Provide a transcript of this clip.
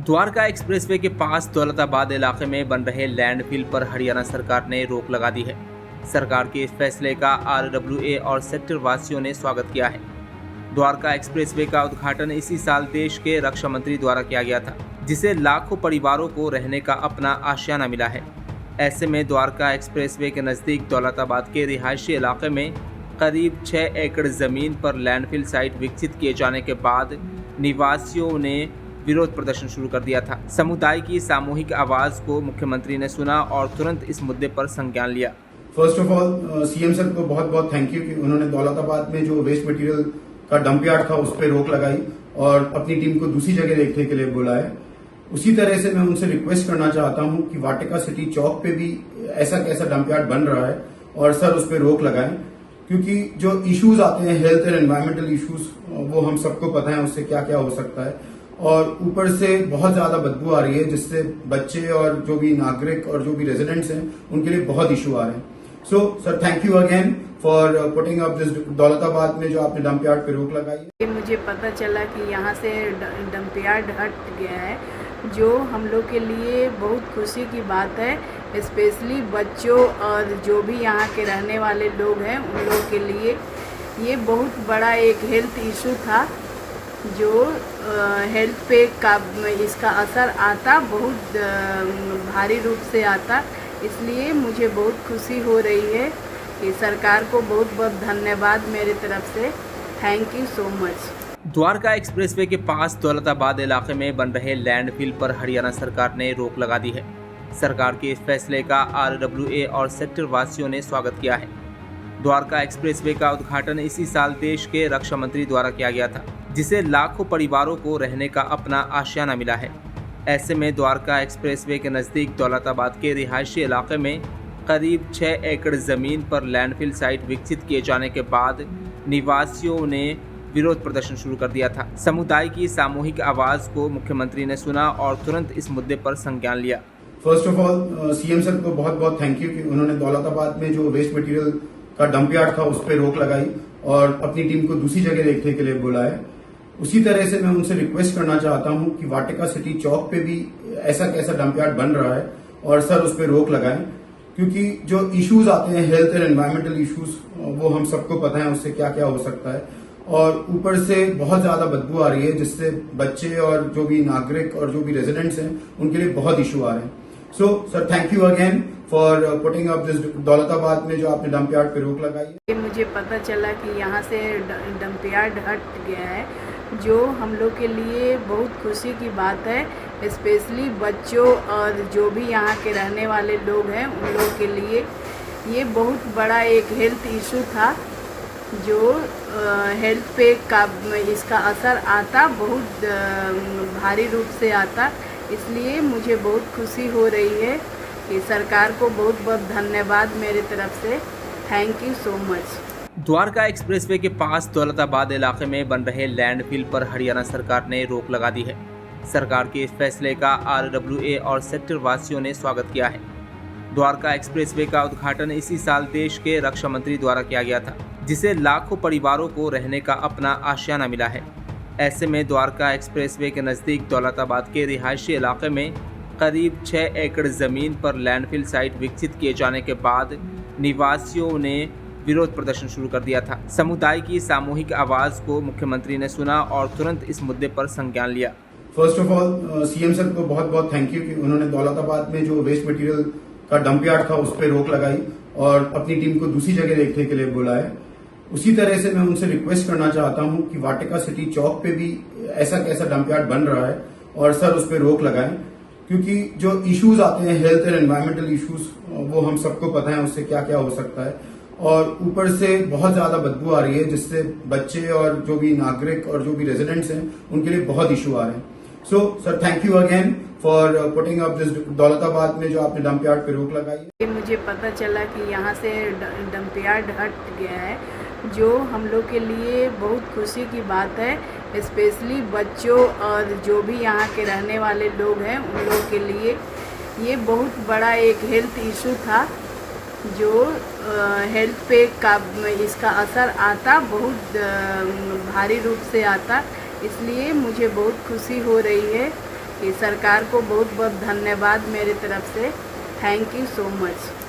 Dwarka expressway के पास दौलताबाद इलाके में बन रहे लैंडफिल पर हरियाणा सरकार ने रोक लगा दी है। सरकार के इस फैसले का आरडब्ल्यूए और सेक्टर वासियों ने स्वागत किया है। द्वारका एक्सप्रेसवे का उद्घाटन इसी साल देश के रक्षा मंत्री द्वारा किया गया था, जिसे लाखों परिवारों को रहने का अपना आशियाना मिला है। ऐसे में द्वारका एक्सप्रेसवे के नज़दीक दौलताबाद के रिहायशी इलाके में करीब 6 एकड़ ज़मीन पर लैंडफिल साइट विकसित किए जाने के बाद निवासियों ने विरोध प्रदर्शन शुरू कर दिया था। समुदाय की सामूहिक आवाज को मुख्यमंत्री ने सुना और तुरंत इस मुद्दे पर संज्ञान लिया। First of all CM sir को बहुत बहुत थैंक यू कि उन्होंने दौलताबाद में जो वेस्ट मटेरियल का डंप यार्ड था उस पर रोक लगाई और अपनी टीम को दूसरी जगह देखने के लिए बुलाया। उसी तरह से मैं उनसे रिक्वेस्ट करना चाहता हूं कि वाटिका सिटी चौक पे भी ऐसा कैसा डंप यार्ड बन रहा है और सर उस पर रोक लगाएं, क्योंकि जो इश्यूज आते हैं हेल्थ एंड एनवायरमेंटल इश्यूज वो हम सबको पता है उससे क्या क्या हो सकता है, और ऊपर से बहुत ज्यादा बदबू आ रही है जिससे बच्चे और जो भी नागरिक और जो भी रेजिडेंट्स हैं उनके लिए बहुत इशू आ रहे हैं। So sir thank you again for putting up this Daulatabad में जो आपने डंप यार्ड पे रोक लगाई है। मुझे पता चला कि यहाँ से डंप यार्ड हट गया है, जो हम लोग के लिए बहुत खुशी की बात है। स्पेशली बच्चों और जो भी यहाँ के रहने वाले लोग हैं उन लोग के लिए ये बहुत बड़ा एक हेल्थ इशू था, जो हेल्थ पे इसका असर आता बहुत भारी रूप से आता। इसलिए मुझे बहुत खुशी हो रही है कि सरकार को बहुत बहुत धन्यवाद मेरी तरफ से। Thank you so much. Dwarka expressway के पास दौलताबाद इलाके में बन रहे लैंडफिल पर हरियाणा सरकार ने रोक लगा दी है। सरकार के इस फैसले का आरडब्ल्यूए और सेक्टर वासियों ने स्वागत किया है। द्वारका एक्सप्रेसवे का उद्घाटन इसी साल देश के रक्षा मंत्री द्वारा किया गया था, जिसे लाखों परिवारों को रहने का अपना आशियाना मिला है। ऐसे में द्वारका एक्सप्रेसवे के नज़दीक दौलताबाद के रिहायशी इलाके में करीब 6 एकड़ ज़मीन पर लैंडफिल साइट विकसित किए जाने के बाद निवासियों ने विरोध प्रदर्शन शुरू कर दिया था। समुदाय की सामूहिक आवाज़ को मुख्यमंत्री ने सुना और तुरंत इस मुद्दे पर संज्ञान लिया। First of all CM sir को बहुत बहुत थैंक यू कि उन्होंने दौलताबाद में जो वेस्ट मटेरियल का डंप यार्ड था उस पर रोक लगाई और अपनी टीम को दूसरी जगह देखने के लिए बुलाया। उसी तरह से मैं उनसे रिक्वेस्ट करना चाहता हूं कि वाटिका सिटी चौक पे भी ऐसा कैसा डंप यार्ड बन रहा है और सर उस पर रोक लगाएं, क्योंकि जो इश्यूज आते हैं हेल्थ एंड एनवायरमेंटल इश्यूज वो हम सबको पता है उससे क्या क्या हो सकता है, और ऊपर से बहुत ज्यादा बदबू आ रही है जिससे बच्चे और जो भी नागरिक और जो भी रेजिडेंट्स हैं उनके लिए बहुत इशू आ रहे हैं। So sir thank you again for putting up this Daulatabad में जो आपने डंप यार्ड पे रोक लगाई है। मुझे पता चला कि यहाँ से डंप यार्ड हट गया है, जो हम लोग के लिए बहुत खुशी की बात है। स्पेशली बच्चों और जो भी यहाँ के रहने वाले लोग हैं उन लोग के लिए ये बहुत बड़ा एक हेल्थ इशू था, जो हेल्थ पे इसका असर आता बहुत भारी रूप से आता। इसलिए मुझे बहुत खुशी हो रही है कि सरकार को बहुत बहुत धन्यवाद मेरी तरफ से। Thank you so much. Dwarka expressway के पास दौलताबाद इलाके में बन रहे लैंडफिल पर हरियाणा सरकार ने रोक लगा दी है। सरकार के इस फैसले का आरडब्ल्यूए और सेक्टर वासियों ने स्वागत किया है। द्वारका एक्सप्रेसवे का उद्घाटन इसी साल देश के रक्षा मंत्री द्वारा किया गया था, जिसे लाखों परिवारों को रहने का अपना आशियाना मिला है। ऐसे में द्वारका एक्सप्रेसवे के नज़दीक दौलताबाद के रिहायशी इलाके में करीब 6 एकड़ ज़मीन पर लैंडफिल साइट विकसित किए जाने के बाद निवासियों ने विरोध प्रदर्शन शुरू कर दिया था। समुदाय की सामूहिक आवाज़ को मुख्यमंत्री ने सुना और तुरंत इस मुद्दे पर संज्ञान लिया। First of all CM sir को बहुत बहुत थैंक यू कि उन्होंने दौलताबाद में जो वेस्ट मटेरियल का डंप यार्ड था उस पर रोक लगाई और अपनी टीम को दूसरी जगह देखने के लिए बुलाया। उसी तरह से मैं उनसे रिक्वेस्ट करना चाहता हूं कि वाटिका सिटी चौक पे भी ऐसा कैसा डंप यार्ड बन रहा है और सर उस पर रोक लगाएं, क्योंकि जो इश्यूज आते हैं हेल्थ एंड एनवायरमेंटल इश्यूज वो हम सबको पता है उससे क्या क्या हो सकता है, और ऊपर से बहुत ज्यादा बदबू आ रही है जिससे बच्चे और जो भी नागरिक और जो भी रेजिडेंट्स हैं उनके लिए बहुत इशू आ रहे हैं। So sir thank you again for putting up this Daulatabad में जो आपने डंप यार्ड पे रोक लगाई है। मुझे पता चला कि यहाँ से डंप यार्ड हट गया है, जो हम लोग के लिए बहुत खुशी की बात है। स्पेशली बच्चों और जो भी यहाँ के रहने वाले लोग हैं उन लोग के लिए ये बहुत बड़ा एक हेल्थ इशू था, जो हेल्थ पे इसका असर आता बहुत भारी रूप से आता। इसलिए मुझे बहुत खुशी हो रही है कि सरकार को बहुत बहुत धन्यवाद मेरे तरफ से। Thank you so much.